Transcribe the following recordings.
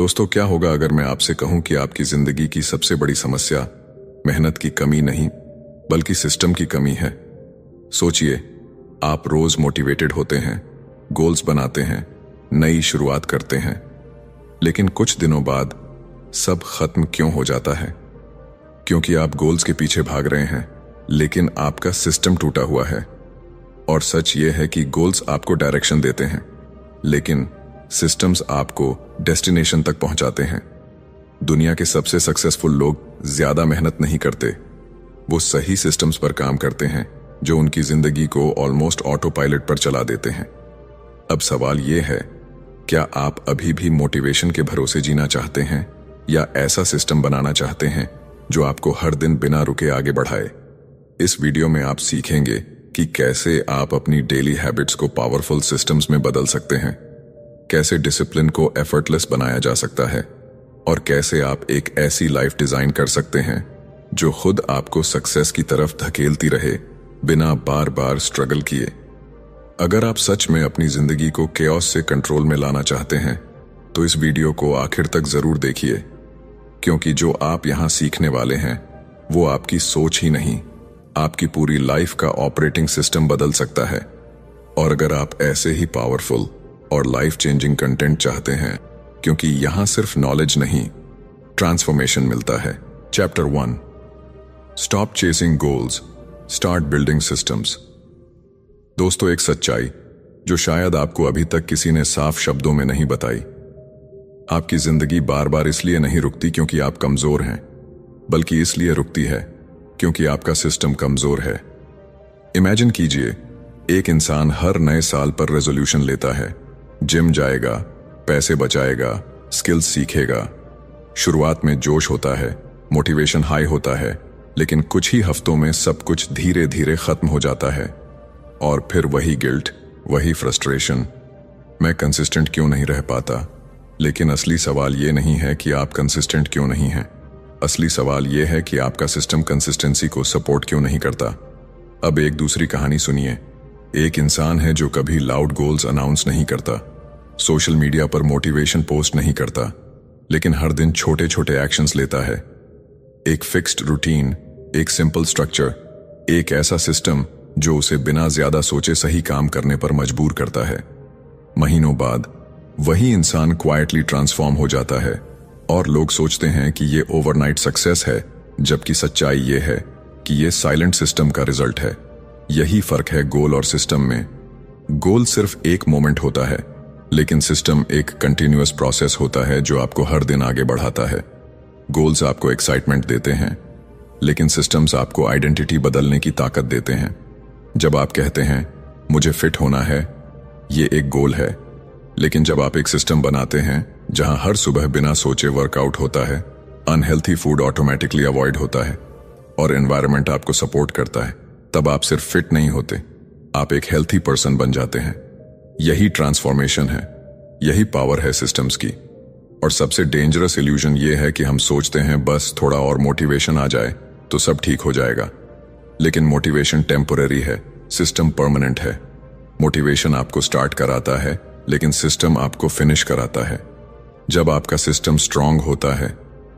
दोस्तों, क्या होगा अगर मैं आपसे कहूं कि आपकी जिंदगी की सबसे बड़ी समस्या मेहनत की कमी नहीं बल्कि सिस्टम की कमी है। सोचिए, आप रोज मोटिवेटेड होते हैं, गोल्स बनाते हैं, नई शुरुआत करते हैं, लेकिन कुछ दिनों बाद सब खत्म क्यों हो जाता है? क्योंकि आप गोल्स के पीछे भाग रहे हैं लेकिन आपका सिस्टम टूटा हुआ है। और सच ये है कि गोल्स आपको डायरेक्शन देते हैं लेकिन सिस्टम्स आपको डेस्टिनेशन तक पहुंचाते हैं। दुनिया के सबसे सक्सेसफुल लोग ज्यादा मेहनत नहीं करते, वो सही सिस्टम्स पर काम करते हैं जो उनकी जिंदगी को ऑलमोस्ट ऑटो पायलट पर चला देते हैं। अब सवाल ये है, क्या आप अभी भी मोटिवेशन के भरोसे जीना चाहते हैं या ऐसा सिस्टम बनाना चाहते हैं जो आपको हर दिन बिना रुके आगे बढ़ाए? इस वीडियो में आप सीखेंगे कि कैसे आप अपनी डेली हैबिट्स को पावरफुल सिस्टम्स में बदल सकते हैं, कैसे डिसिप्लिन को एफर्टलेस बनाया जा सकता है और कैसे आप एक ऐसी लाइफ डिजाइन कर सकते हैं जो खुद आपको सक्सेस की तरफ धकेलती रहे बिना बार बार स्ट्रगल किए। अगर आप सच में अपनी जिंदगी को केओस से कंट्रोल में लाना चाहते हैं तो इस वीडियो को आखिर तक जरूर देखिए, क्योंकि जो आप यहां सीखने वाले हैं वो आपकी सोच ही नहीं, आपकी पूरी लाइफ का ऑपरेटिंग सिस्टम बदल सकता है। और अगर आप ऐसे ही पावरफुल और लाइफ चेंजिंग कंटेंट चाहते हैं, क्योंकि यहां सिर्फ नॉलेज नहीं, ट्रांसफॉर्मेशन मिलता है। Chapter 1, stop chasing goals, start building systems. दोस्तों, एक सच्चाई जो शायद आपको अभी तक किसी ने साफ शब्दों में नहीं बताई। आपकी जिंदगी बार बार इसलिए नहीं रुकती क्योंकि आप कमजोर हैं, बल्कि इसलिए रुकती है क्योंकि आपका सिस्टम कमजोर है। इमेजिन कीजिए, एक इंसान हर नए साल पर रेजोल्यूशन लेता है, जिम जाएगा, पैसे बचाएगा, स्किल्स सीखेगा। शुरुआत में जोश होता है, मोटिवेशन हाई होता है, लेकिन कुछ ही हफ्तों में सब कुछ धीरे धीरे खत्म हो जाता है। और फिर वही गिल्ट, वही फ्रस्ट्रेशन, मैं कंसिस्टेंट क्यों नहीं रह पाता। लेकिन असली सवाल ये नहीं है कि आप कंसिस्टेंट क्यों नहीं हैं। असली सवाल यह है कि आपका सिस्टम कंसिस्टेंसी को सपोर्ट क्यों नहीं करता। अब एक दूसरी कहानी सुनिए। एक इंसान है जो कभी लाउड गोल्स अनाउंस नहीं करता, सोशल मीडिया पर मोटिवेशन पोस्ट नहीं करता, लेकिन हर दिन छोटे छोटे एक्शंस लेता है। एक फिक्स्ड रूटीन, एक सिंपल स्ट्रक्चर, एक ऐसा सिस्टम जो उसे बिना ज्यादा सोचे सही काम करने पर मजबूर करता है। महीनों बाद वही इंसान क्वाइटली ट्रांसफॉर्म हो जाता है और लोग सोचते हैं कि ये ओवरनाइट सक्सेस है, जबकि सच्चाई ये है कि ये साइलेंट सिस्टम का रिजल्ट है। यही फर्क है गोल और सिस्टम में। गोल सिर्फ एक मोमेंट होता है, लेकिन सिस्टम एक कंटिन्यूअस प्रोसेस होता है जो आपको हर दिन आगे बढ़ाता है। गोल्स आपको एक्साइटमेंट देते हैं, लेकिन सिस्टम्स आपको आइडेंटिटी बदलने की ताकत देते हैं। जब आप कहते हैं मुझे फिट होना है, ये एक गोल है, लेकिन जब आप एक सिस्टम बनाते हैं जहां हर सुबह बिना सोचे वर्कआउट होता है, अनहेल्थी फूड ऑटोमेटिकली अवॉइड होता है और एनवायरनमेंट आपको सपोर्ट करता है, तब आप सिर्फ फिट नहीं होते, आप एक हेल्थी पर्सन बन जाते हैं। यही ट्रांसफॉर्मेशन है, यही पावर है सिस्टम्स की। और सबसे डेंजरस इल्यूजन ये है कि हम सोचते हैं बस थोड़ा और मोटिवेशन आ जाए तो सब ठीक हो जाएगा। लेकिन मोटिवेशन टेम्पोररी है, सिस्टम परमानेंट है। मोटिवेशन आपको स्टार्ट कराता है, लेकिन सिस्टम आपको फिनिश कराता है। जब आपका सिस्टम स्ट्रांग होता है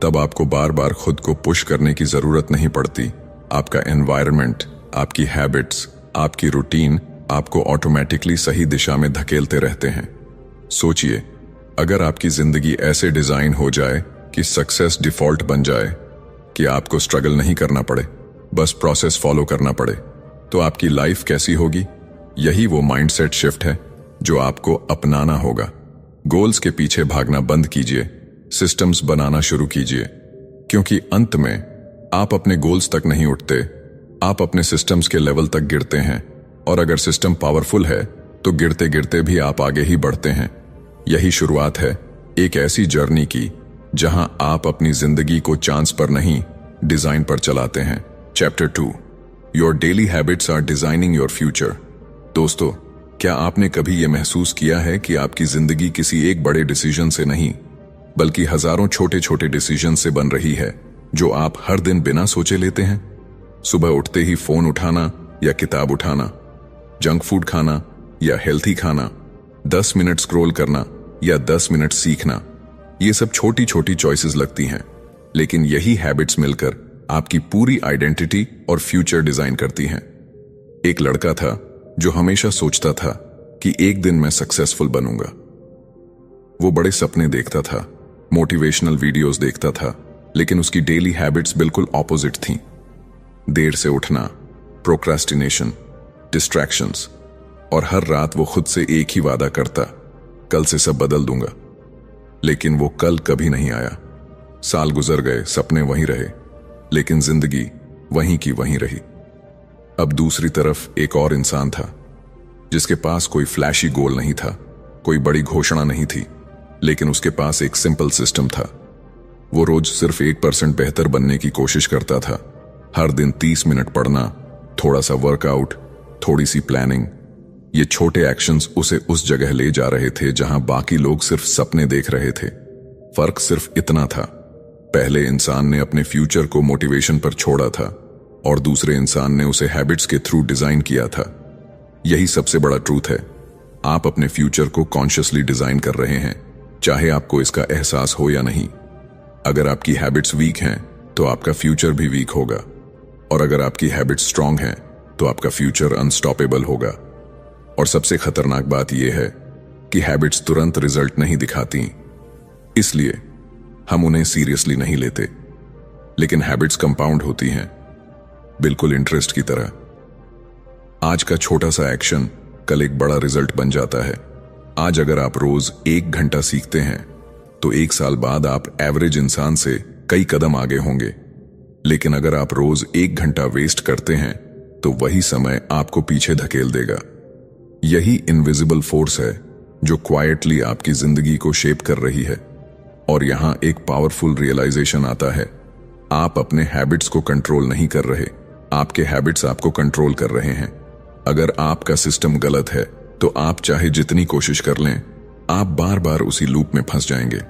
तब आपको बार बार खुद को पुश करने की जरूरत नहीं पड़ती। आपका एनवायरनमेंट, आपकी हैबिट्स, आपकी रूटीन आपको ऑटोमेटिकली सही दिशा में धकेलते रहते हैं। सोचिए, अगर आपकी जिंदगी ऐसे डिजाइन हो जाए कि सक्सेस डिफॉल्ट बन जाए, कि आपको स्ट्रगल नहीं करना पड़े, बस प्रोसेस फॉलो करना पड़े, तो आपकी लाइफ कैसी होगी? यही वो माइंडसेट शिफ्ट है जो आपको अपनाना होगा। गोल्स के पीछे भागना बंद कीजिए, सिस्टम्स बनाना शुरू कीजिए, क्योंकि अंत में आप अपने गोल्स तक नहीं उठते, आप अपने सिस्टम्स के लेवल तक गिरते हैं। और अगर सिस्टम पावरफुल है तो गिरते गिरते भी आप आगे ही बढ़ते हैं। यही शुरुआत है एक ऐसी जर्नी की जहां आप अपनी जिंदगी को चांस पर नहीं, डिजाइन पर चलाते हैं। Chapter 2, your daily habits are designing your future. दोस्तों, क्या आपने कभी यह महसूस किया है कि आपकी जिंदगी किसी एक बड़े डिसीजन से नहीं, बल्कि हजारों छोटे छोटे डिसीजन से बन रही है जो आप हर दिन बिना सोचे लेते हैं? सुबह उठते ही फोन उठाना या किताब उठाना, जंक फूड खाना या हेल्थी खाना, 10 मिनट स्क्रॉल करना या 10 मिनट सीखना, ये सब छोटी छोटी चॉइसेस लगती हैं, लेकिन यही हैबिट्स मिलकर आपकी पूरी आइडेंटिटी और फ्यूचर डिजाइन करती हैं। एक लड़का था जो हमेशा सोचता था कि एक दिन मैं सक्सेसफुल बनूंगा। वो बड़े सपने देखता था, मोटिवेशनल वीडियोस देखता था, लेकिन उसकी डेली हैबिट्स बिल्कुल ऑपोजिट थीं। देर से उठना, प्रोक्रास्टिनेशन, डिस्ट्रैक्शंस, और हर रात वो खुद से एक ही वादा करता, कल से सब बदल दूंगा। लेकिन वो कल कभी नहीं आया। साल गुजर गए, सपने वहीं रहे, लेकिन जिंदगी वहीं की वहीं रही। अब दूसरी तरफ एक और इंसान था जिसके पास कोई फ्लैशी गोल नहीं था, कोई बड़ी घोषणा नहीं थी, लेकिन उसके पास एक सिंपल सिस्टम था। वो रोज सिर्फ 1% बेहतर बनने की कोशिश करता था। हर दिन 30 मिनट पढ़ना, थोड़ा सा वर्कआउट, थोड़ी सी प्लानिंग। ये छोटे एक्शंस उसे उस जगह ले जा रहे थे जहां बाकी लोग सिर्फ सपने देख रहे थे। फर्क सिर्फ इतना था, पहले इंसान ने अपने फ्यूचर को मोटिवेशन पर छोड़ा था और दूसरे इंसान ने उसे हैबिट्स के थ्रू डिजाइन किया था। यही सबसे बड़ा ट्रूथ है। आप अपने फ्यूचर को कॉन्शियसली डिजाइन कर रहे हैं, चाहे आपको इसका एहसास हो या नहीं। अगर आपकी हैबिट्स वीक हैं तो आपका फ्यूचर भी वीक होगा, और अगर आपकी हैबिट्स स्ट्रांग हैं तो आपका फ्यूचर अनस्टॉपेबल होगा। और सबसे खतरनाक बात यह है कि हैबिट्स तुरंत रिजल्ट नहीं दिखाती, इसलिए हम उन्हें सीरियसली नहीं लेते। लेकिन हैबिट्स कंपाउंड होती हैं, बिल्कुल इंटरेस्ट की तरह। आज का छोटा सा एक्शन कल एक बड़ा रिजल्ट बन जाता है। आज अगर आप रोज 1 घंटा सीखते हैं तो 1 साल बाद आप एवरेज इंसान से कई कदम आगे होंगे। लेकिन अगर आप रोज 1 घंटा वेस्ट करते हैं तो वही समय आपको पीछे धकेल देगा। यही इनविजिबल फोर्स है जो क्वाइटली आपकी जिंदगी को शेप कर रही है। और यहां एक पावरफुल रियलाइजेशन आता है, आप अपने हैबिट्स को कंट्रोल नहीं कर रहे, आपके हैबिट्स आपको कंट्रोल कर रहे हैं। अगर आपका सिस्टम गलत है तो आप चाहे जितनी कोशिश कर लें, आप बार बार उसी लूप में फंस जाएंगे।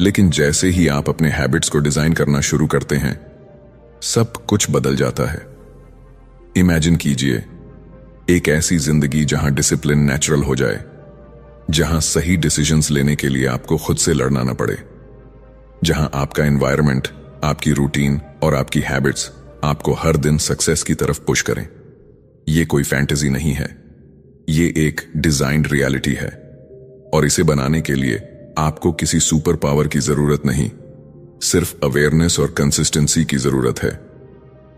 लेकिन जैसे ही आप अपने हैबिट्स को डिजाइन करना शुरू करते हैं, सब कुछ बदल जाता है। इमेजिन कीजिए एक ऐसी जिंदगी जहां डिसिप्लिन नेचुरल हो जाए, जहां सही डिसीजंस लेने के लिए आपको खुद से लड़ना न पड़े, जहां आपका एनवायरनमेंट, आपकी रूटीन और आपकी हैबिट्स आपको हर दिन सक्सेस की तरफ पुश करें। ये कोई फैंटेसी नहीं है, ये एक डिजाइन्ड रियलिटी है। और इसे बनाने के लिए आपको किसी सुपर पावर की जरूरत नहीं, सिर्फ अवेयरनेस और कंसिस्टेंसी की जरूरत है।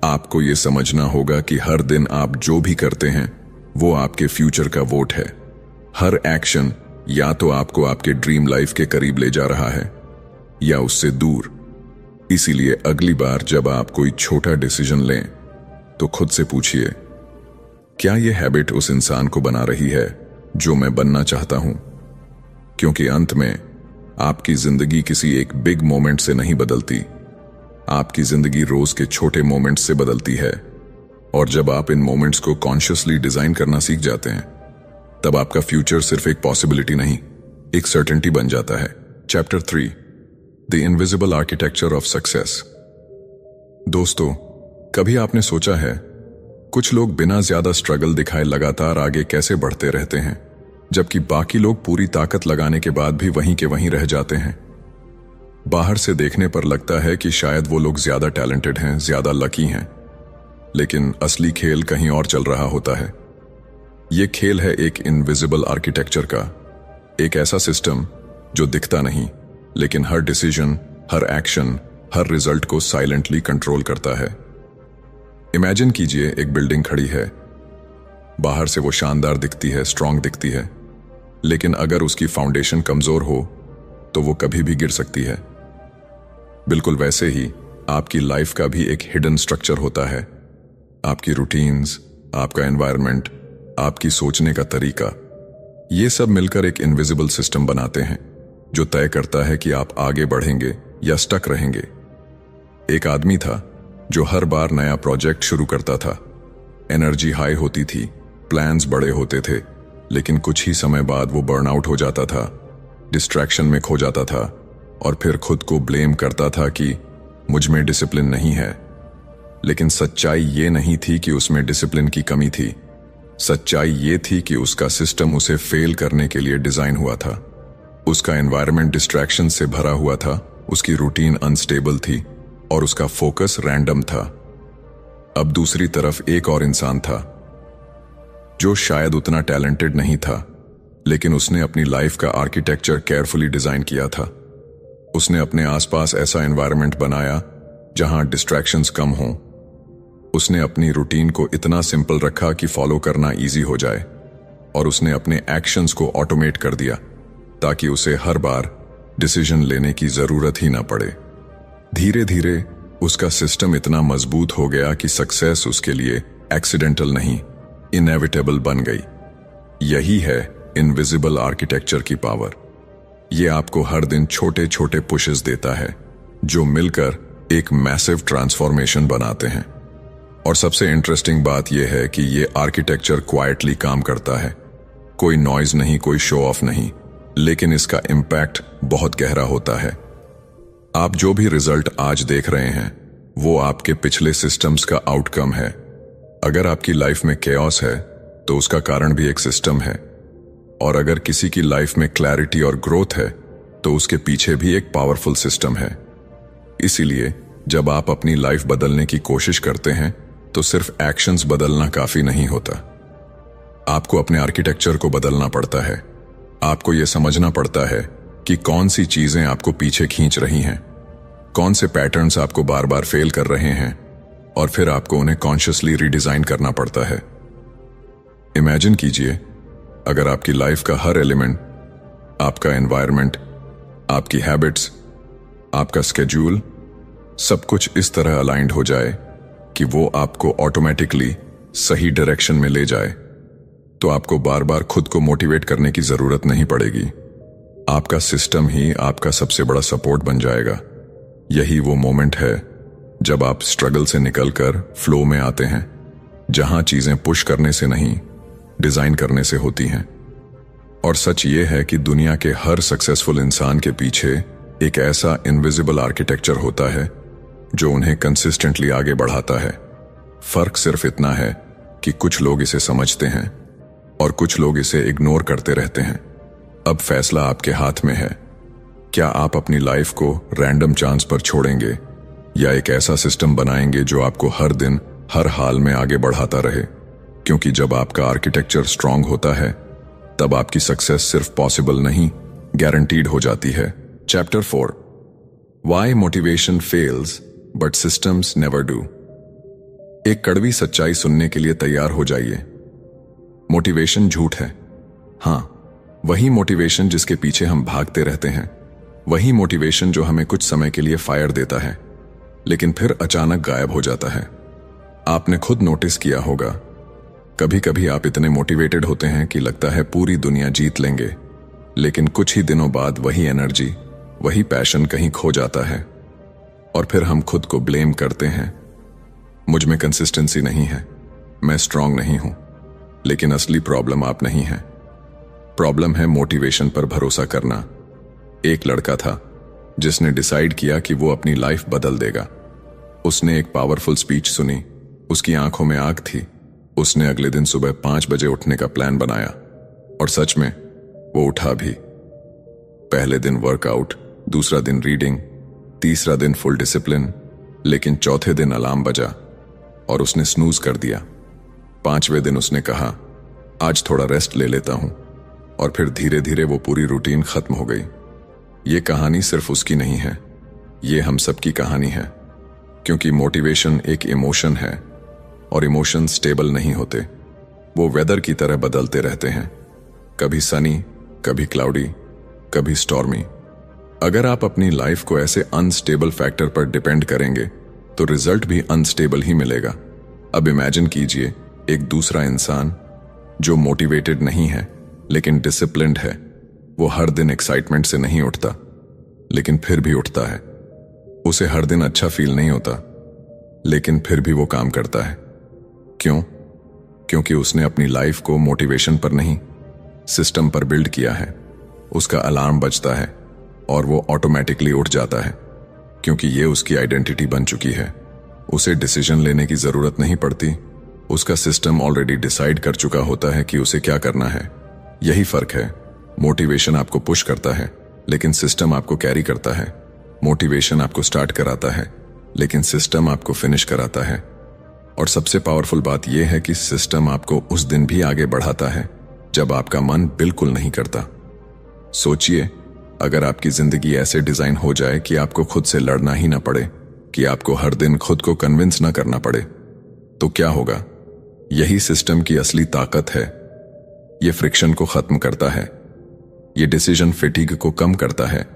आपको यह समझना होगा कि हर दिन आप जो भी करते हैं वो आपके फ्यूचर का वोट है। हर एक्शन या तो आपको आपके ड्रीम लाइफ के करीब ले जा रहा है या उससे दूर। इसीलिए अगली बार जब आप कोई छोटा डिसीजन लें तो खुद से पूछिए, क्या यह हैबिट उस इंसान को बना रही है जो मैं बनना चाहता हूं? क्योंकि अंत में आपकी जिंदगी किसी एक बिग मोमेंट से नहीं बदलती, आपकी जिंदगी रोज के छोटे मोमेंट्स से बदलती है। और जब आप इन मोमेंट्स को कॉन्शियसली डिजाइन करना सीख जाते हैं, तब आपका फ्यूचर सिर्फ एक पॉसिबिलिटी नहीं, एक सर्टेनिटी बन जाता है। Chapter 3, the invisible architecture of success. दोस्तों, कभी आपने सोचा है कुछ लोग बिना ज्यादा स्ट्रगल दिखाए लगातार आगे कैसे बढ़ते रहते हैं, जबकि बाकी लोग पूरी ताकत लगाने के बाद भी वहीं के वहीं रह जाते हैं? बाहर से देखने पर लगता है कि शायद वो लोग ज्यादा टैलेंटेड हैं, ज्यादा लकी हैं, लेकिन असली खेल कहीं और चल रहा होता है। ये खेल है एक इनविजिबल आर्किटेक्चर का, एक ऐसा सिस्टम जो दिखता नहीं, लेकिन हर डिसीजन, हर एक्शन, हर रिजल्ट को साइलेंटली कंट्रोल करता है। इमेजिन कीजिए एक बिल्डिंग खड़ी है। बाहर से वो शानदार दिखती है, स्ट्रांग दिखती है, लेकिन अगर उसकी फाउंडेशन कमजोर हो तो वो कभी भी गिर सकती है। बिल्कुल वैसे ही आपकी लाइफ का भी एक हिडन स्ट्रक्चर होता है। आपकी रूटीन्स, आपका एनवायरनमेंट, आपकी सोचने का तरीका, ये सब मिलकर एक इनविजिबल सिस्टम बनाते हैं जो तय करता है कि आप आगे बढ़ेंगे या स्टक रहेंगे। एक आदमी था जो हर बार नया प्रोजेक्ट शुरू करता था। एनर्जी हाई होती थी, प्लान्स बड़े होते थे, लेकिन कुछ ही समय बाद वो बर्नआउट हो जाता था, डिस्ट्रैक्शन में खो जाता था और फिर खुद को ब्लेम करता था कि मुझ में डिसिप्लिन नहीं है। लेकिन सच्चाई ये नहीं थी कि उसमें डिसिप्लिन की कमी थी। सच्चाई ये थी कि उसका सिस्टम उसे फेल करने के लिए डिजाइन हुआ था। उसका एनवायरनमेंट डिस्ट्रैक्शन से भरा हुआ था, उसकी रूटीन अनस्टेबल थी और उसका फोकस रैंडम था। अब दूसरी तरफ एक और इंसान था जो शायद उतना टैलेंटेड नहीं था, लेकिन उसने अपनी लाइफ का आर्किटेक्चर केयरफुली डिजाइन किया था। उसने अपने आसपास ऐसा एनवायरनमेंट बनाया जहां डिस्ट्रैक्शंस कम हों। उसने अपनी रूटीन को इतना सिंपल रखा कि फॉलो करना इजी हो जाए, और उसने अपने एक्शंस को ऑटोमेट कर दिया ताकि उसे हर बार डिसीजन लेने की जरूरत ही ना पड़े। धीरे धीरे उसका सिस्टम इतना मजबूत हो गया कि सक्सेस उसके लिए एक्सीडेंटल नहीं, इनएविटेबल बन गई। यही है इनविजिबल आर्किटेक्चर की पावर। ये आपको हर दिन छोटे छोटे पुशेस देता है जो मिलकर एक मैसिव ट्रांसफॉर्मेशन बनाते हैं। और सबसे इंटरेस्टिंग बात यह है कि ये आर्किटेक्चर क्वाइटली काम करता है। कोई नॉइज नहीं, कोई शो ऑफ नहीं, लेकिन इसका इम्पैक्ट बहुत गहरा होता है। आप जो भी रिजल्ट आज देख रहे हैं वो आपके पिछले सिस्टम्स का आउटकम है। अगर आपकी लाइफ में केओस है तो उसका कारण भी एक सिस्टम है, और अगर किसी की लाइफ में क्लैरिटी और ग्रोथ है तो उसके पीछे भी एक पावरफुल सिस्टम है। इसीलिए जब आप अपनी लाइफ बदलने की कोशिश करते हैं तो सिर्फ एक्शंस बदलना काफी नहीं होता। आपको अपने आर्किटेक्चर को बदलना पड़ता है। आपको यह समझना पड़ता है कि कौन सी चीजें आपको पीछे खींच रही हैं, कौन से पैटर्न्स आपको बार बार फेल कर रहे हैं, और फिर आपको उन्हें कॉन्शियसली रीडिजाइन करना पड़ता है। इमेजिन कीजिए अगर आपकी लाइफ का हर एलिमेंट, आपका एनवायरनमेंट, आपकी हैबिट्स, आपका स्केड्यूल, सब कुछ इस तरह अलाइंड हो जाए कि वो आपको ऑटोमेटिकली सही डायरेक्शन में ले जाए, तो आपको बार बार खुद को मोटिवेट करने की जरूरत नहीं पड़ेगी। आपका सिस्टम ही आपका सबसे बड़ा सपोर्ट बन जाएगा। यही वो मोमेंट है जब आप स्ट्रगल से निकलकर फ्लो में आते हैं, जहां चीजें पुश करने से नहीं, डिजाइन करने से होती हैं। और सच ये है कि दुनिया के हर सक्सेसफुल इंसान के पीछे एक ऐसा इनविजिबल आर्किटेक्चर होता है जो उन्हें कंसिस्टेंटली आगे बढ़ाता है। फर्क सिर्फ इतना है कि कुछ लोग इसे समझते हैं और कुछ लोग इसे इग्नोर करते रहते हैं। अब फैसला आपके हाथ में है। क्या आप अपनी लाइफ को रैंडम चांस पर छोड़ेंगे या एक ऐसा सिस्टम बनाएंगे जो आपको हर दिन हर हाल में आगे बढ़ाता रहे? क्योंकि जब आपका आर्किटेक्चर स्ट्रांग होता है तब आपकी सक्सेस सिर्फ पॉसिबल नहीं, गारंटीड हो जाती है। Chapter 4, why motivation fails but systems never do. एक कड़वी सच्चाई सुनने के लिए तैयार हो जाइए। मोटिवेशन झूठ है। हां, वही मोटिवेशन जिसके पीछे हम भागते रहते हैं, वही मोटिवेशन जो हमें कुछ समय के लिए फायर देता है लेकिन फिर अचानक गायब हो जाता है। आपने खुद नोटिस किया होगा, कभी कभी आप इतने मोटिवेटेड होते हैं कि लगता है पूरी दुनिया जीत लेंगे, लेकिन कुछ ही दिनों बाद वही एनर्जी, वही पैशन कहीं खो जाता है और फिर हम खुद को ब्लेम करते हैं। मुझ में कंसिस्टेंसी नहीं है, मैं स्ट्रांग नहीं हूं। लेकिन असली प्रॉब्लम आप नहीं है। प्रॉब्लम है मोटिवेशन पर भरोसा करना। एक लड़का था जिसने डिसाइड किया कि वो अपनी लाइफ बदल देगा। उसने एक पावरफुल स्पीच सुनी, उसकी आंखों में आग थी। उसने अगले दिन सुबह 5 बजे उठने का प्लान बनाया और सच में वो उठा भी। पहले दिन वर्कआउट, दूसरा दिन रीडिंग, तीसरा दिन फुल डिसिप्लिन, लेकिन चौथे दिन अलार्म बजा और उसने स्नूज कर दिया। 5वें दिन उसने कहा आज थोड़ा रेस्ट ले लेता हूं, और फिर धीरे धीरे वो पूरी रूटीन खत्म हो गई। ये कहानी सिर्फ उसकी नहीं है, ये हम सबकी कहानी है। क्योंकि मोटिवेशन एक इमोशन है और इमोशन स्टेबल नहीं होते। वो वेदर की तरह बदलते रहते हैं, कभी सनी, कभी क्लाउडी, कभी स्टॉर्मी। अगर आप अपनी लाइफ को ऐसे अनस्टेबल फैक्टर पर डिपेंड करेंगे तो रिजल्ट भी अनस्टेबल ही मिलेगा। अब इमेजिन कीजिए एक दूसरा इंसान जो मोटिवेटेड नहीं है लेकिन डिसिप्लिन्ड है। वो हर दिन एक्साइटमेंट से नहीं उठता, लेकिन फिर भी उठता है। उसे हर दिन अच्छा फील नहीं होता, लेकिन फिर भी वो काम करता है। क्यों? क्योंकि उसने अपनी लाइफ को मोटिवेशन पर नहीं, सिस्टम पर बिल्ड किया है। उसका अलार्म बजता है और वो ऑटोमेटिकली उठ जाता है, क्योंकि ये उसकी आइडेंटिटी बन चुकी है। उसे डिसीजन लेने की जरूरत नहीं पड़ती, उसका सिस्टम ऑलरेडी डिसाइड कर चुका होता है कि उसे क्या करना है। यही फर्क है। मोटिवेशन आपको पुश करता है, लेकिन सिस्टम आपको कैरी करता है। मोटिवेशन आपको स्टार्ट कराता है, लेकिन सिस्टम आपको फिनिश कराता है। और सबसे पावरफुल बात यह है कि सिस्टम आपको उस दिन भी आगे बढ़ाता है जब आपका मन बिल्कुल नहीं करता। सोचिए, अगर आपकी जिंदगी ऐसे डिजाइन हो जाए कि आपको खुद से लड़ना ही ना पड़े, कि आपको हर दिन खुद को कन्विंस ना करना पड़े, तो क्या होगा? यही सिस्टम की असली ताकत है। ये फ्रिक्शन को खत्म करता है, ये डिसीजन फिटीग को कम करता है,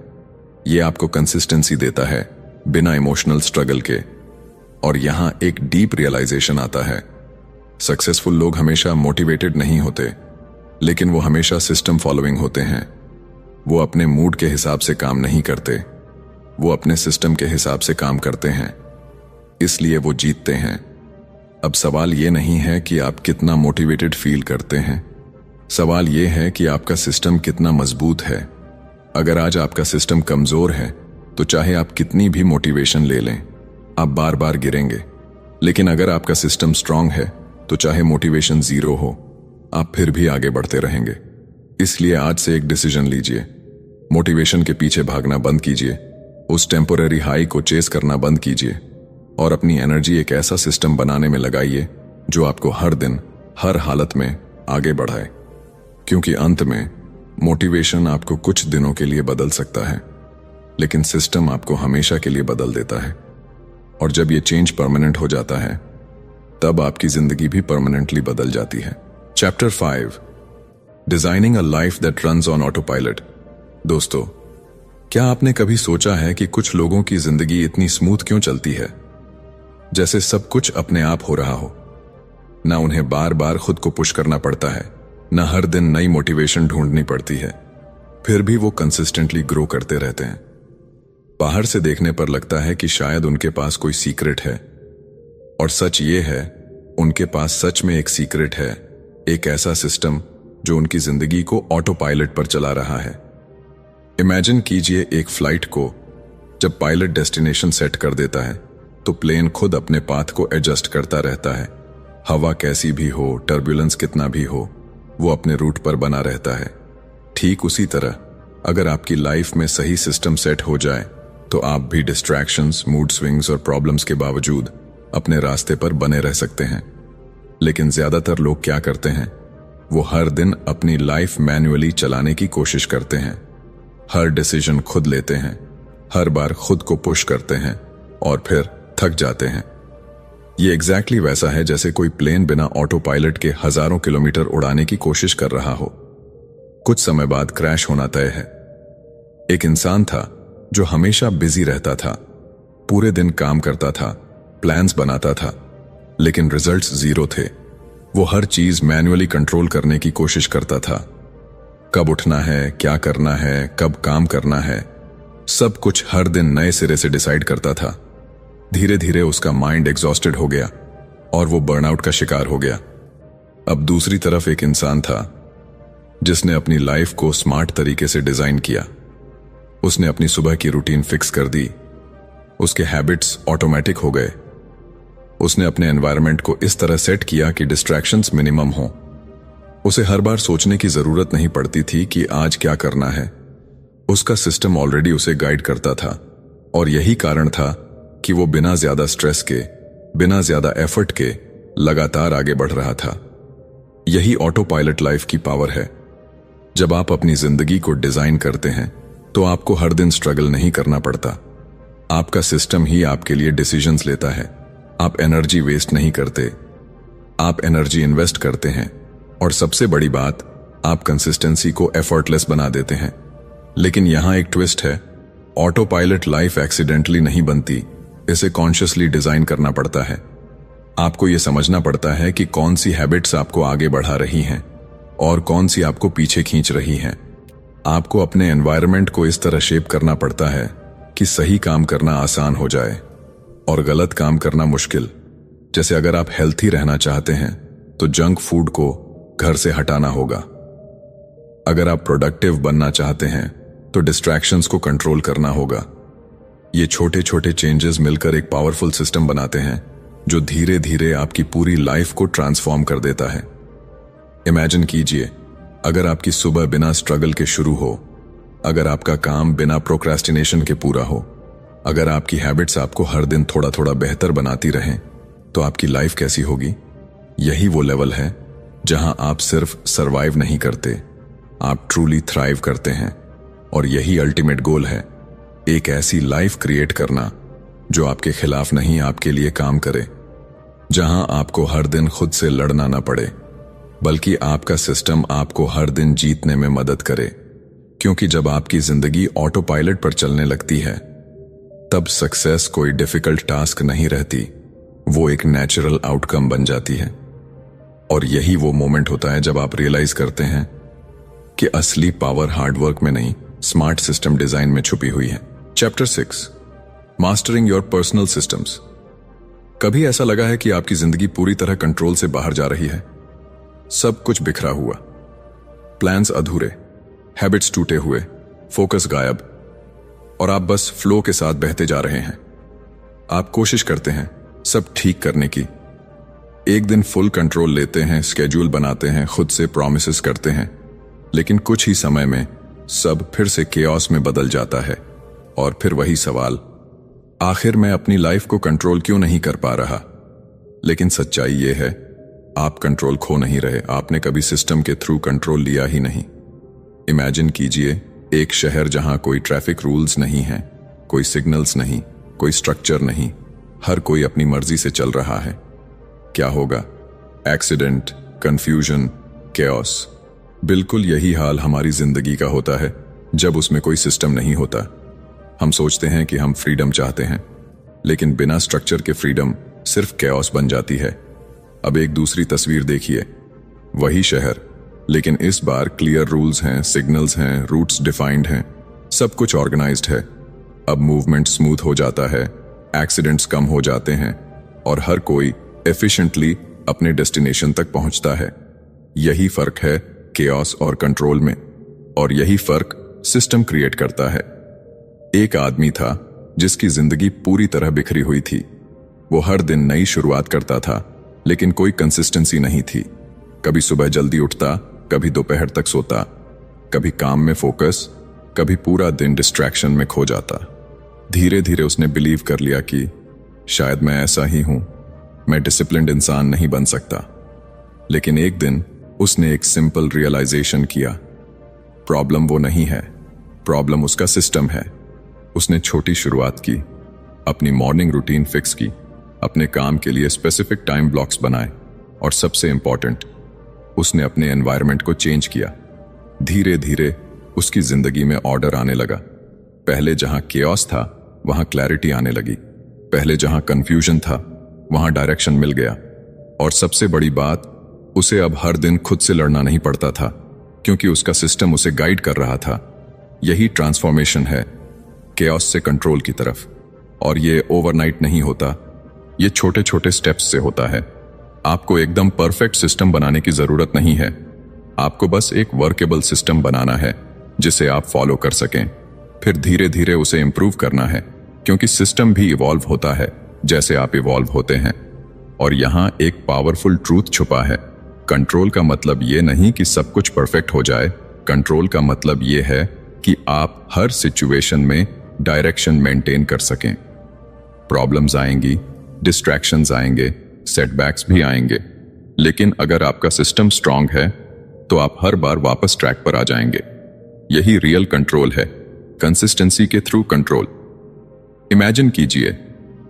ये आपको कंसिस्टेंसी देता है बिना इमोशनल स्ट्रगल के। और यहां एक डीप रियलाइजेशन आता है, सक्सेसफुल लोग हमेशा मोटिवेटेड नहीं होते, लेकिन वो हमेशा सिस्टम फॉलोइंग होते हैं। वो अपने मूड के हिसाब से काम नहीं करते, वो अपने सिस्टम के हिसाब से काम करते हैं, इसलिए वो जीतते हैं। अब सवाल ये नहीं है कि आप कितना मोटिवेटेड फील करते हैं, सवाल ये है कि आपका सिस्टम कितना मजबूत है। अगर आज आपका सिस्टम कमजोर है तो चाहे आप कितनी भी मोटिवेशन ले लें, आप बार बार गिरेंगे। लेकिन अगर आपका सिस्टम स्ट्रांग है तो चाहे मोटिवेशन जीरो हो, आप फिर भी आगे बढ़ते रहेंगे। इसलिए आज से एक डिसीजन लीजिए, मोटिवेशन के पीछे भागना बंद कीजिए, उस टेम्पोररी हाई को चेस करना बंद कीजिए और अपनी एनर्जी एक ऐसा सिस्टम बनाने में लगाइए जो आपको हर दिन, हर हालत में आगे बढ़ाए। क्योंकि अंत में मोटिवेशन आपको कुछ दिनों के लिए बदल सकता है, लेकिन सिस्टम आपको हमेशा के लिए बदल देता है। और जब ये चेंज परमानेंट हो जाता है, तब आपकी जिंदगी भी परमानेंटली बदल जाती है। Chapter 5, designing a life that runs on auto pilot. दोस्तों, क्या आपने कभी सोचा है कि कुछ लोगों की जिंदगी इतनी स्मूथ क्यों चलती है, जैसे सब कुछ अपने आप हो रहा हो? ना उन्हें बार बार खुद को पुश करना पड़ता है, ना हर दिन नई मोटिवेशन ढूंढनी पड़ती है, फिर भी वो कंसिस्टेंटली ग्रो करते रहते हैं। बाहर से देखने पर लगता है कि शायद उनके पास कोई सीक्रेट है, और सच ये है, उनके पास सच में एक सीक्रेट है, एक ऐसा सिस्टम जो उनकी जिंदगी को ऑटो पायलट पर चला रहा है। इमेजिन कीजिए एक फ्लाइट को, जब पायलट डेस्टिनेशन सेट कर देता है तो प्लेन खुद अपने पाथ को एडजस्ट करता रहता है। हवा कैसी भी हो, टर्बुलेंस कितना भी हो, वो अपने रूट पर बना रहता है। ठीक उसी तरह अगर आपकी लाइफ में सही सिस्टम सेट हो जाए तो आप भी डिस्ट्रैक्शंस, मूड स्विंग्स और प्रॉब्लम्स के बावजूद अपने रास्ते पर बने रह सकते हैं। लेकिन ज्यादातर लोग क्या करते हैं, वो हर दिन अपनी लाइफ मैन्युअली चलाने की कोशिश करते हैं, हर डिसीजन खुद लेते हैं, हर बार खुद को पुश करते हैं और फिर थक जाते हैं। ये एग्जैक्टली वैसा है जैसे कोई प्लेन बिना ऑटो पायलट के हजारों किलोमीटर उड़ाने की कोशिश कर रहा हो। कुछ समय बाद क्रैश होना तय है। एक इंसान था जो हमेशा बिजी रहता था, पूरे दिन काम करता था, प्लान्स बनाता था, लेकिन रिजल्ट्स जीरो थे। वो हर चीज मैन्युअली कंट्रोल करने की कोशिश करता था। कब उठना है, क्या करना है, कब काम करना है, सब कुछ हर दिन नए सिरे से डिसाइड करता था। धीरे धीरे उसका माइंड एग्जॉस्टेड हो गया और वो बर्नआउट का शिकार हो गया। अब दूसरी तरफ एक इंसान था जिसने अपनी लाइफ को स्मार्ट तरीके से डिजाइन किया। उसने अपनी सुबह की रूटीन फिक्स कर दी, उसके हैबिट्स ऑटोमेटिक हो गए। उसने अपने एनवायरनमेंट को इस तरह सेट किया कि डिस्ट्रैक्शंस मिनिमम हो। उसे हर बार सोचने की जरूरत नहीं पड़ती थी कि आज क्या करना है। उसका सिस्टम ऑलरेडी उसे गाइड करता था और यही कारण था कि वो बिना ज्यादा स्ट्रेस के, बिना ज्यादा एफर्ट के लगातार आगे बढ़ रहा था। यही ऑटो पायलट लाइफ की पावर है। जब आप अपनी जिंदगी को डिजाइन करते हैं तो आपको हर दिन स्ट्रगल नहीं करना पड़ता। आपका सिस्टम ही आपके लिए डिसीजंस लेता है। आप एनर्जी वेस्ट नहीं करते, आप एनर्जी इन्वेस्ट करते हैं, और सबसे बड़ी बात, आप कंसिस्टेंसी को एफर्टलेस बना देते हैं। लेकिन यहां एक ट्विस्ट है, ऑटो पायलट लाइफ एक्सीडेंटली नहीं बनती, इसे कॉन्शियसली डिजाइन करना पड़ता है। आपको यह समझना पड़ता है कि कौन सी हैबिट्स आपको आगे बढ़ा रही हैं और कौन सी आपको पीछे खींच रही हैं। आपको अपने एनवायरनमेंट को इस तरह शेप करना पड़ता है कि सही काम करना आसान हो जाए और गलत काम करना मुश्किल। जैसे अगर आप हेल्थी रहना चाहते हैं तो जंक फूड को घर से हटाना होगा। अगर आप प्रोडक्टिव बनना चाहते हैं तो डिस्ट्रैक्शंस को कंट्रोल करना होगा। ये छोटे छोटे चेंजेस मिलकर एक पावरफुल सिस्टम बनाते हैं जो धीरे धीरे आपकी पूरी लाइफ को ट्रांसफॉर्म कर देता है। इमेजिन कीजिए, अगर आपकी सुबह बिना स्ट्रगल के शुरू हो, अगर आपका काम बिना प्रोक्रेस्टिनेशन के पूरा हो, अगर आपकी हैबिट्स आपको हर दिन थोड़ा थोड़ा बेहतर बनाती रहें, तो आपकी लाइफ कैसी होगी? यही वो लेवल है जहां आप सिर्फ सरवाइव नहीं करते, आप ट्रूली थ्राइव करते हैं। और यही अल्टीमेट गोल है, एक ऐसी लाइफ क्रिएट करना जो आपके खिलाफ नहीं, आपके लिए काम करे, जहां आपको हर दिन खुद से लड़ना ना पड़े, बल्कि आपका सिस्टम आपको हर दिन जीतने में मदद करे। क्योंकि जब आपकी जिंदगी ऑटो पायलट पर चलने लगती है, तब सक्सेस कोई डिफिकल्ट टास्क नहीं रहती, वो एक नेचुरल आउटकम बन जाती है। और यही वो मोमेंट होता है जब आप रियलाइज करते हैं कि असली पावर हार्डवर्क में नहीं, स्मार्ट सिस्टम डिजाइन में छुपी हुई है। Chapter 6, mastering your personal systems. कभी ऐसा लगा है कि आपकी जिंदगी पूरी तरह कंट्रोल से बाहर जा रही है? सब कुछ बिखरा हुआ, प्लान्स अधूरे, हैबिट्स टूटे हुए, फोकस गायब, और आप बस फ्लो के साथ बहते जा रहे हैं। आप कोशिश करते हैं सब ठीक करने की, एक दिन फुल कंट्रोल लेते हैं, स्केड्यूल बनाते हैं, खुद से प्रॉमिसेस करते हैं, लेकिन कुछ ही समय में सब फिर से केओस में बदल जाता है। और फिर वही सवाल, आखिर मैं अपनी लाइफ को कंट्रोल क्यों नहीं कर पा रहा? लेकिन सच्चाई ये है, आप कंट्रोल खो नहीं रहे, आपने कभी सिस्टम के थ्रू कंट्रोल लिया ही नहीं। इमेजिन कीजिए एक शहर जहां कोई ट्रैफिक रूल्स नहीं है, कोई सिग्नल्स नहीं, कोई स्ट्रक्चर नहीं, हर कोई अपनी मर्जी से चल रहा है। क्या होगा? Accident, confusion, chaos. बिल्कुल यही हाल हमारी जिंदगी का होता है जब उसमें कोई सिस्टम नहीं होता। हम सोचते हैं कि हम फ्रीडम चाहते हैं, लेकिन बिना स्ट्रक्चर के फ्रीडम सिर्फ केओस बन जाती है। अब एक दूसरी तस्वीर देखिए, वही शहर, लेकिन इस बार क्लियर रूल्स हैं, सिग्नल्स हैं, रूट्स डिफाइंड हैं, सब कुछ ऑर्गेनाइज्ड है। अब मूवमेंट स्मूथ हो जाता है, एक्सीडेंट्स कम हो जाते हैं, और हर कोई एफिशिएंटली अपने डेस्टिनेशन तक पहुंचता है। यही फर्क है केओस और कंट्रोल में, और यही फर्क सिस्टम क्रिएट करता है। एक आदमी था जिसकी जिंदगी पूरी तरह बिखरी हुई थी। वो हर दिन नई शुरुआत करता था, लेकिन कोई कंसिस्टेंसी नहीं थी। कभी सुबह जल्दी उठता, कभी दोपहर तक सोता, कभी काम में फोकस, कभी पूरा दिन डिस्ट्रैक्शन में खो जाता। धीरे धीरे उसने बिलीव कर लिया कि शायद मैं ऐसा ही हूं, मैं डिसिप्लिन्ड इंसान नहीं बन सकता। लेकिन एक दिन उसने एक सिंपल रियलाइजेशन किया, प्रॉब्लम वो नहीं है, प्रॉब्लम उसका सिस्टम है। उसने छोटी शुरुआत की, अपनी मॉर्निंग रूटीन फिक्स की, अपने काम के लिए स्पेसिफिक टाइम ब्लॉक्स बनाए, और सबसे इंपॉर्टेंट, उसने अपने एनवायरनमेंट को चेंज किया। धीरे धीरे उसकी जिंदगी में ऑर्डर आने लगा। पहले जहां केओस था, वहां क्लैरिटी आने लगी। पहले जहां कंफ्यूजन था, वहां डायरेक्शन मिल गया। और सबसे बड़ी बात, उसे अब हर दिन खुद से लड़ना नहीं पड़ता था, क्योंकि उसका सिस्टम उसे गाइड कर रहा था। यही ट्रांसफॉर्मेशन है केओस से कंट्रोल की तरफ। और ये ओवरनाइट नहीं होता, ये छोटे छोटे स्टेप्स से होता है। आपको एकदम परफेक्ट सिस्टम बनाने की जरूरत नहीं है, आपको बस एक वर्केबल सिस्टम बनाना है जिसे आप फॉलो कर सकें। फिर धीरे धीरे उसे इंप्रूव करना है, क्योंकि सिस्टम भी इवॉल्व होता है जैसे आप इवॉल्व होते हैं। और यहां एक पावरफुल ट्रूथ छुपा है, कंट्रोल का मतलब ये नहीं कि सब कुछ परफेक्ट हो जाए। कंट्रोल का मतलब ये है कि आप हर सिचुएशन में डायरेक्शन मेंटेन कर सकें। प्रॉब्लम्स आएंगी, डिस्ट्रैक्शंस आएंगे, सेटबैक्स भी आएंगे, लेकिन अगर आपका सिस्टम स्ट्रांग है तो आप हर बार वापस ट्रैक पर आ जाएंगे। यही रियल कंट्रोल है, कंसिस्टेंसी के थ्रू कंट्रोल। इमेजिन कीजिए,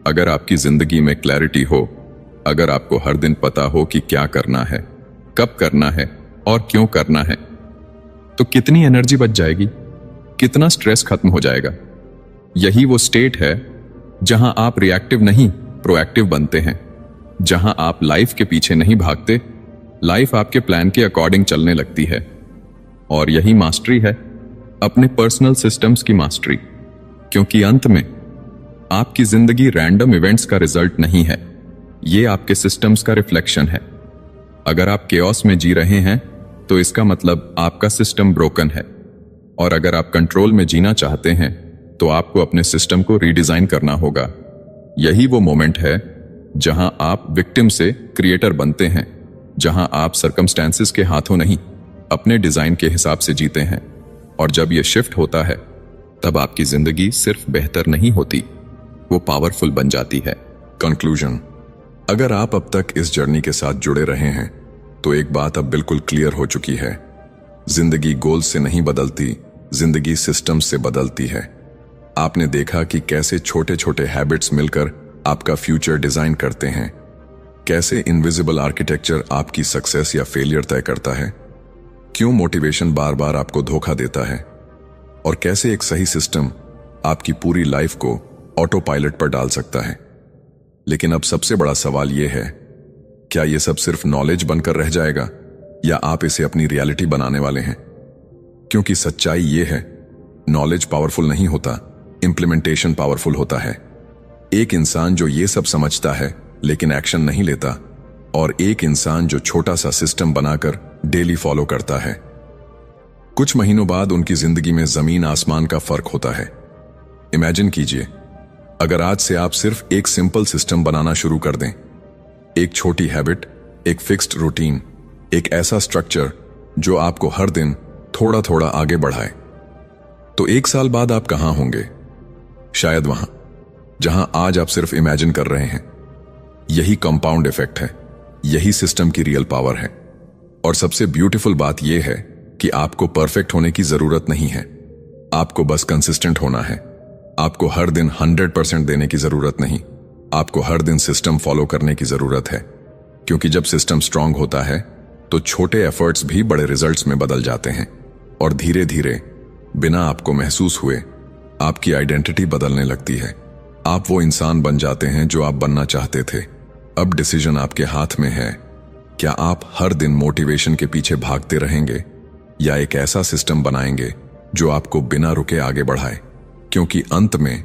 अगर आपकी जिंदगी में क्लैरिटी हो, अगर आपको हर दिन पता हो कि क्या करना है, कब करना है और क्यों करना है, तो कितनी एनर्जी बच जाएगी, कितना स्ट्रेस खत्म हो जाएगा। यही वो स्टेट है जहां आप रिएक्टिव नहीं, प्रोएक्टिव बनते हैं, जहां आप लाइफ के पीछे नहीं भागते, लाइफ आपके प्लान के अकॉर्डिंग चलने लगती है। और यही मास्टरी है, अपने पर्सनल सिस्टम्स की मास्टरी। क्योंकि अंत में आपकी जिंदगी रैंडम इवेंट्स का रिजल्ट नहीं है, ये आपके सिस्टम्स का रिफ्लेक्शन है। अगर आप केओस में जी रहे हैं तो इसका मतलब आपका सिस्टम ब्रोकन है, और अगर आप कंट्रोल में जीना चाहते हैं तो आपको अपने सिस्टम को रीडिजाइन करना होगा। यही वो मोमेंट है जहां आप विक्टिम से क्रिएटर बनते हैं, जहां आप सर्कमस्टेंसेस के हाथों नहीं, अपने डिजाइन के हिसाब से जीते हैं। और जब यह शिफ्ट होता है तब आपकी जिंदगी सिर्फ बेहतर नहीं होती, वो पावरफुल बन जाती है। कंक्लूजन, अगर आप अब तक इस जर्नी के साथ जुड़े रहे हैं तो एक बात अब बिल्कुल क्लियर हो चुकी है। जिंदगी गोल से नहीं बदलती, जिंदगी सिस्टम से बदलती है। आपने देखा कि कैसे छोटे छोटे हैबिट्स मिलकर आपका फ्यूचर डिजाइन करते हैं, कैसे इनविजिबल आर्किटेक्चर आपकी सक्सेस या फेलियर तय करता है, क्यों मोटिवेशन बार बार आपको धोखा देता है, और कैसे एक सही सिस्टम आपकी पूरी लाइफ को ऑटो पायलट पर डाल सकता है। लेकिन अब सबसे बड़ा सवाल यह है, क्या यह सब सिर्फ नॉलेज बनकर रह जाएगा या आप इसे अपनी रियलिटी बनाने वाले हैं? क्योंकि सच्चाई यह है, नॉलेज पावरफुल नहीं होता, इंप्लीमेंटेशन पावरफुल होता है। एक इंसान जो ये सब समझता है लेकिन एक्शन नहीं लेता, और एक इंसान जो छोटा सा सिस्टम बनाकर डेली फॉलो करता है। कुछ महीनों बाद उनकी जिंदगी में जमीन आसमान का फर्क होता है। इमेजिन कीजिए, अगर आज से आप सिर्फ एक सिंपल सिस्टम बनाना शुरू कर दें, एक छोटी हैबिट, एक फिक्स्ड रूटीन, एक ऐसा स्ट्रक्चर जो आपको हर दिन थोड़ा थोड़ा आगे बढ़ाए, तो 1 साल बाद आप कहां होंगे? शायद वहां जहां आज आप सिर्फ इमेजिन कर रहे हैं। यही कंपाउंड इफेक्ट है, यही सिस्टम की रियल पावर है। और सबसे ब्यूटीफुल बात यह है कि आपको परफेक्ट होने की जरूरत नहीं है, आपको बस कंसिस्टेंट होना है। आपको हर दिन 100% देने की जरूरत नहीं, आपको हर दिन सिस्टम फॉलो करने की जरूरत है। क्योंकि जब सिस्टम स्ट्रांग होता है तो छोटे एफर्ट्स भी बड़े रिजल्ट्स में बदल जाते हैं, और धीरे धीरे बिना आपको महसूस हुए आपकी आइडेंटिटी बदलने लगती है। आप वो इंसान बन जाते हैं जो आप बनना चाहते थे। अब डिसीजन आपके हाथ में है, क्या आप हर दिन मोटिवेशन के पीछे भागते रहेंगे या एक ऐसा सिस्टम बनाएंगे जो आपको बिना रुके आगे बढ़ाए? क्योंकि अंत में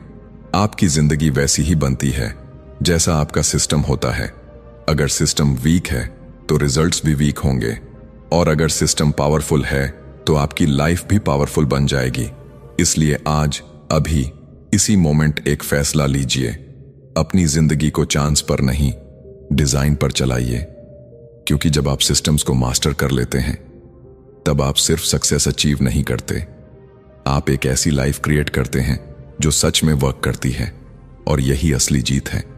आपकी जिंदगी वैसी ही बनती है जैसा आपका सिस्टम होता है। अगर सिस्टम वीक है तो रिजल्ट्स भी वीक होंगे, और अगर सिस्टम पावरफुल है तो आपकी लाइफ भी पावरफुल बन जाएगी। इसलिए आज, अभी, इसी मोमेंट एक फैसला लीजिए। अपनी जिंदगी को चांस पर नहीं, डिजाइन पर चलाइए। क्योंकि जब आप सिस्टम्स को मास्टर कर लेते हैं तब आप सिर्फ सक्सेस अचीव नहीं करते, आप एक ऐसी लाइफ क्रिएट करते हैं जो सच में वर्क करती है। और यही असली जीत है।